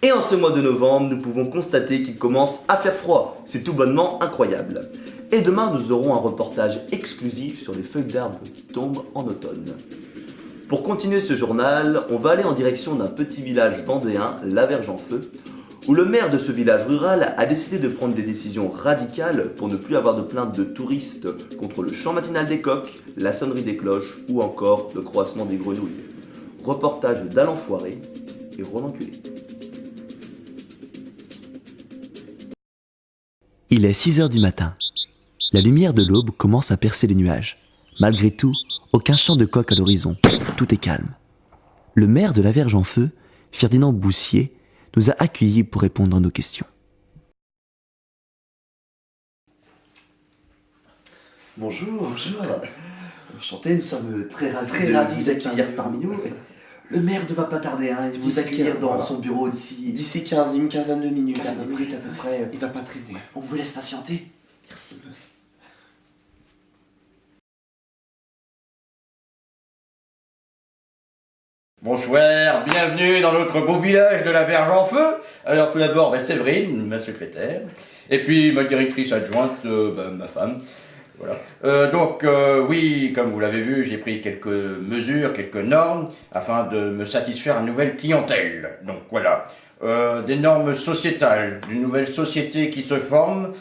Et en ce mois de novembre, nous pouvons constater qu'il commence à faire froid. C'est tout bonnement incroyable. Et demain, nous aurons un reportage exclusif sur les feuilles d'arbres qui tombent en automne. Pour continuer ce journal, on va aller en direction d'un petit village vendéen, La Verge-en-Feu, où le maire de ce village rural a décidé de prendre des décisions radicales pour ne plus avoir de plaintes de touristes contre le chant matinal des coqs, la sonnerie des cloches ou encore le croassement des grenouilles. Reportage d'Alain Foiré et Roland Culé. Il est 6h du matin. La lumière de l'aube commence à percer les nuages. Malgré tout, aucun chant de coq à l'horizon. Tout est calme. Le maire de La Verge-en-Feu, Ferdinand Boussier, nous a accueillis pour répondre à nos questions. Bonjour. Enchanté, nous sommes très ravis de vous accueillir parmi nous. Le maire ne va pas tarder, hein, il va vous accueillir dans son bureau d'ici une quinzaine de minutes. À peu près. Il va pas traîner. On vous laisse patienter. Merci. Bonsoir, bienvenue dans notre beau village de La Verge-en-Feu. Alors tout d'abord, Séverine, ma secrétaire, et puis ma directrice adjointe, ma femme. Voilà. Oui, comme vous l'avez vu, j'ai pris quelques mesures, quelques normes, afin de me satisfaire à une nouvelle clientèle. Donc voilà, des normes sociétales, d'une nouvelle société qui se forme.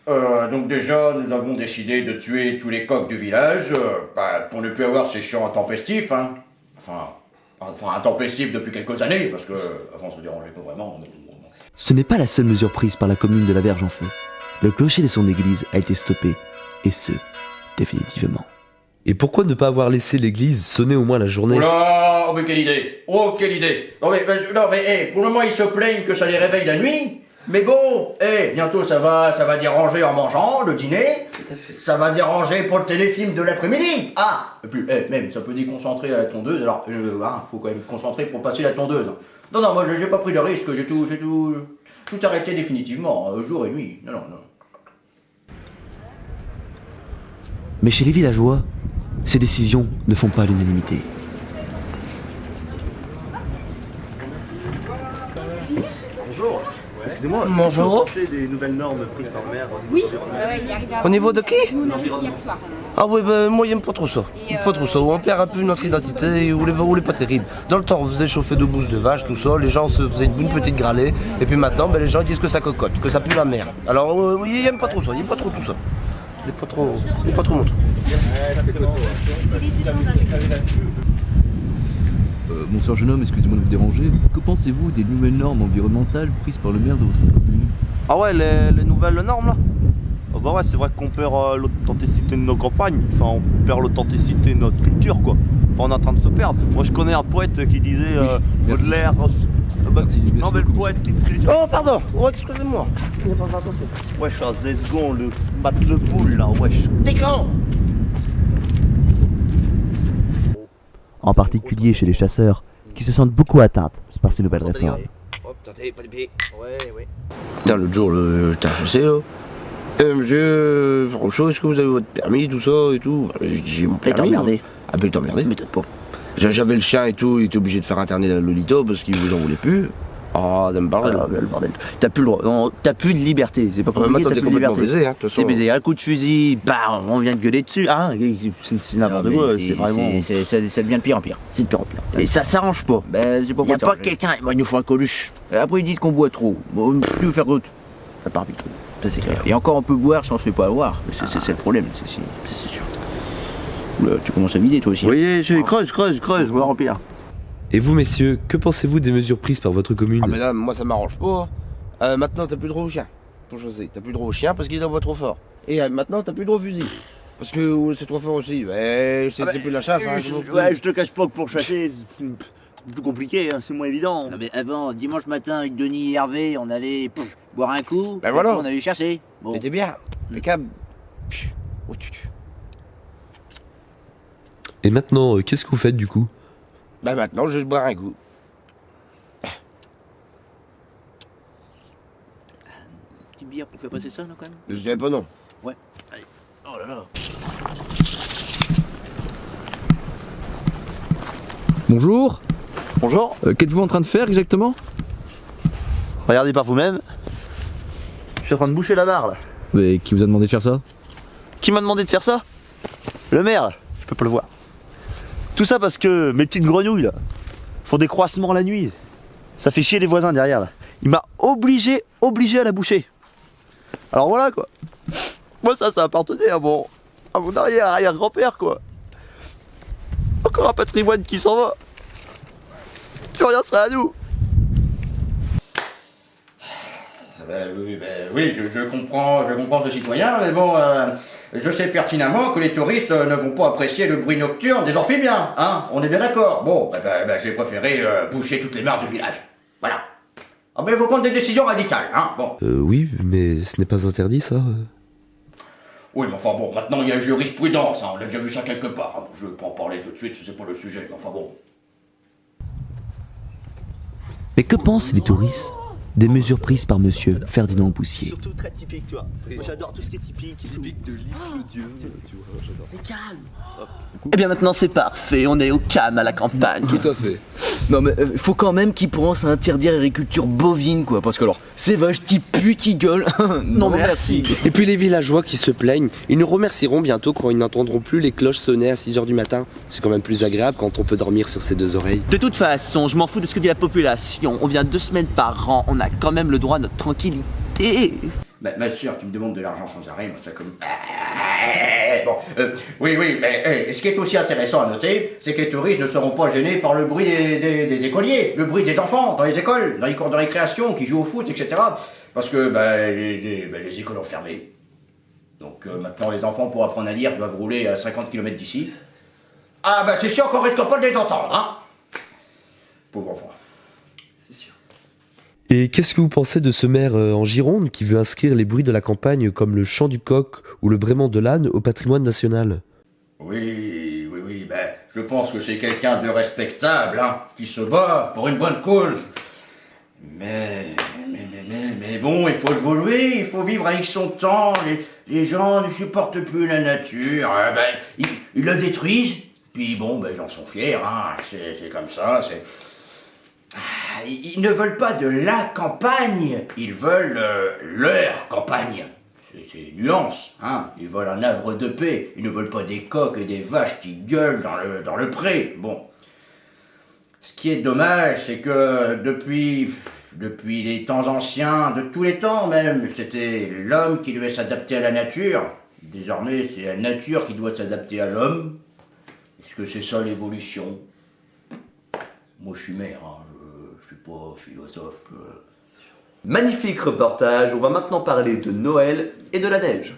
Donc déjà, nous avons décidé de tuer tous les coqs du village, pour ne plus avoir ces chants intempestifs, hein. Enfin, intempestif depuis quelques années, parce que avant on se dérangeait pas vraiment. Ce n'est pas la seule mesure prise par la commune de La Verge-en-Feu. Le clocher de son église a été stoppé, et ce, définitivement. Et pourquoi ne pas avoir laissé l'église sonner au moins la journée? Oh mais quelle idée! Oh quelle idée! Pour le moment ils se plaignent que ça les réveille la nuit, mais bon, bientôt ça va déranger en mangeant le dîner. Tout à fait. Ça va déranger pour le téléfilm de l'après-midi. Ah! Et puis, même, ça peut déconcentrer à la tondeuse. Alors, faut quand même concentrer pour passer la tondeuse. Non, moi, j'ai pas pris de risque. J'ai tout arrêté définitivement, jour et nuit. Non. Mais chez les villageois, ces décisions ne font pas l'unanimité. Bonjour. Excusez-moi, Bonjour. c'est des nouvelles normes prises par le maire Oui, il arrive à... Au niveau de qui? Nous, on arrive hier soir. Ah oui, moi j'aime pas trop ça. Pas trop ça. On perd un peu notre identité, ou les pas terrible. Dans le temps, on faisait chauffer de bousses de vache, tout ça, les gens se faisaient une petite gralée, et puis maintenant, les gens disent que ça cocotte, que ça pue la mer. Alors, oui, il aime pas trop ça, il aime pas trop tout ça. Il est pas trop mon truc. Bonsoir jeune homme, excusez-moi de vous déranger. Que pensez-vous des nouvelles normes environnementales prises par le maire de votre commune? Ah ouais, les nouvelles normes là. Ah bah ouais, c'est vrai qu'on perd l'authenticité de nos campagnes, enfin on perd l'authenticité de notre culture quoi. Enfin on est en train de se perdre. Moi je connais un poète qui disait Baudelaire. Non mais le poète qui disait... Oh pardon, excusez-moi. Wesh, à 10 secondes, le battre le boule là, wesh. T'es quand? En particulier chez les chasseurs, qui se sentent beaucoup atteintes par ces nouvelles réformes. Putain, l'autre jour, j'étais chassé là. Monsieur, Franchot, est-ce que vous avez votre permis, tout ça et tout? J'ai dit, j'ai mon permis. Et t'as emmerdé. Ah ben, il t'a emmerdé. Mais peut-être pas. J'avais le chien et tout, il était obligé de faire interner le Lolito parce qu'il vous en voulait plus. Ah, ça me bordel. Ah, le bordel. T'as plus le droit. T'as plus de liberté. C'est pas compliqué, t'as plus de liberté. Baisé, hein, de toute façon. T'es baisé. Un coup de fusil, bah, on vient de gueuler dessus. Hein, c'est n'importe quoi. C'est vraiment. Ça devient de pire en pire. C'est de pire en pire. Et ça s'arrange pas. Ben, c'est pas Y a pas quelqu'un. Moi, il nous faut un Coluche. Après, ils disent qu'on boit trop. Bon, tu veux faire d'autre. À part Pitou. Ça, c'est clair. Et encore, on peut boire si on se fait pas avoir. C'est le problème. C'est sûr. Oula, tu commences à vider, toi aussi. Oui, creuse, on va remplir. Et vous messieurs, que pensez-vous des mesures prises par votre commune? Ah mais là, moi ça m'arrange pas. Maintenant t'as plus le droit aux chiens. Pour chasser, t'as plus le droit aux chiens parce qu'ils envoient trop fort. Et maintenant t'as plus le droit aux fusils. Parce que c'est trop fort aussi. C'est plus la chasse. Hein, je te cache pas que pour chasser, c'est plus compliqué, hein, c'est moins évident. Non, mais avant, dimanche matin, avec Denis et Hervé, on allait boire un coup. Ben voilà. On allait chasser. Bon. C'était bien. Impeccable. Et maintenant, qu'est-ce que vous faites du coup? Bah maintenant, je vais boire un coup. Petite bière pour faire passer ça, là, quand même. Je dirais pas non. Ouais. Allez. Oh là là. Bonjour. Bonjour. Qu'êtes-vous en train de faire exactement? Regardez par vous-même. Je suis en train de boucher la barre là. Mais qui vous a demandé de faire ça? Qui m'a demandé de faire ça? Le maire là, je peux pas le voir. Tout ça parce que mes petites grenouilles là font des croissements la nuit. Ça fait chier les voisins derrière là. Il m'a obligé à la boucher. Alors voilà quoi. Moi ça appartenait à mon arrière-grand-père quoi. Encore un patrimoine qui s'en va. Plus rien sera à nous. Oui, je comprends ce citoyen, mais bon, je sais pertinemment que les touristes ne vont pas apprécier le bruit nocturne des amphibiens, hein, on est bien d'accord. Bon, j'ai préféré boucher toutes les mares du village, voilà. Ah ben, il faut prendre des décisions radicales, hein, bon. Oui, mais ce n'est pas interdit ça. Oui, mais enfin bon, maintenant il y a jurisprudence, hein, on a déjà vu ça quelque part. Hein. Bon, je vais pas en parler tout de suite, c'est pas le sujet, mais enfin bon. Mais que pensent les touristes des mesures prises par monsieur Ferdinand Boussier? Surtout très typique, tu vois. Moi j'adore tout ce qui est typique. Typique de Lys-le-Dieu, tu vois, j'adore. C'est calme. Eh bien maintenant c'est parfait, on est au calme à la campagne. Tout à fait. Non mais faut quand même qu'ils pensent à interdire l'agriculture bovine quoi, parce que alors, ces vaches qui puent, qui gueulent, non merci. Et puis les villageois qui se plaignent, ils nous remercieront bientôt quand ils n'entendront plus les cloches sonner à 6h du matin. C'est quand même plus agréable quand on peut dormir sur ses deux oreilles. De toute façon, je m'en fous de ce que dit la population. On vient 2 semaines par an, on a quand même le droit à notre tranquillité. Ma sœur qui me demande de l'argent sans arrêt, moi ça comme... Bon, oui, mais ce qui est aussi intéressant à noter, c'est que les touristes ne seront pas gênés par le bruit des écoliers, le bruit des enfants dans les écoles, dans les cours de récréation, qui jouent au foot, etc. Parce que les écoles ont fermé. Donc maintenant les enfants pour apprendre à lire doivent rouler à 50 km d'ici. Ah bah c'est sûr qu'on risque pas de les entendre, hein. Pauvres enfants. Et qu'est-ce que vous pensez de ce maire en Gironde qui veut inscrire les bruits de la campagne comme le chant du coq ou le braiement de l'âne au patrimoine national? Oui, je pense que c'est quelqu'un de respectable, hein, qui se bat pour une bonne cause. Mais bon, il faut évoluer, il faut vivre avec son temps. Les gens ne supportent plus la nature, ils la détruisent, puis bon, j'en sont fiers, hein, c'est comme ça, c'est... Ils ne veulent pas de la campagne, ils veulent leur campagne. C'est une nuance, hein. Ils veulent un havre de paix, ils ne veulent pas des coqs et des vaches qui gueulent dans le pré. Bon. Ce qui est dommage, c'est que depuis les temps anciens, de tous les temps même, c'était l'homme qui devait s'adapter à la nature. Désormais, c'est la nature qui doit s'adapter à l'homme. Est-ce que c'est ça l'évolution? Moi, je suis maire, hein. Je suis pas philosophe. Magnifique reportage, on va maintenant parler de Noël et de la neige.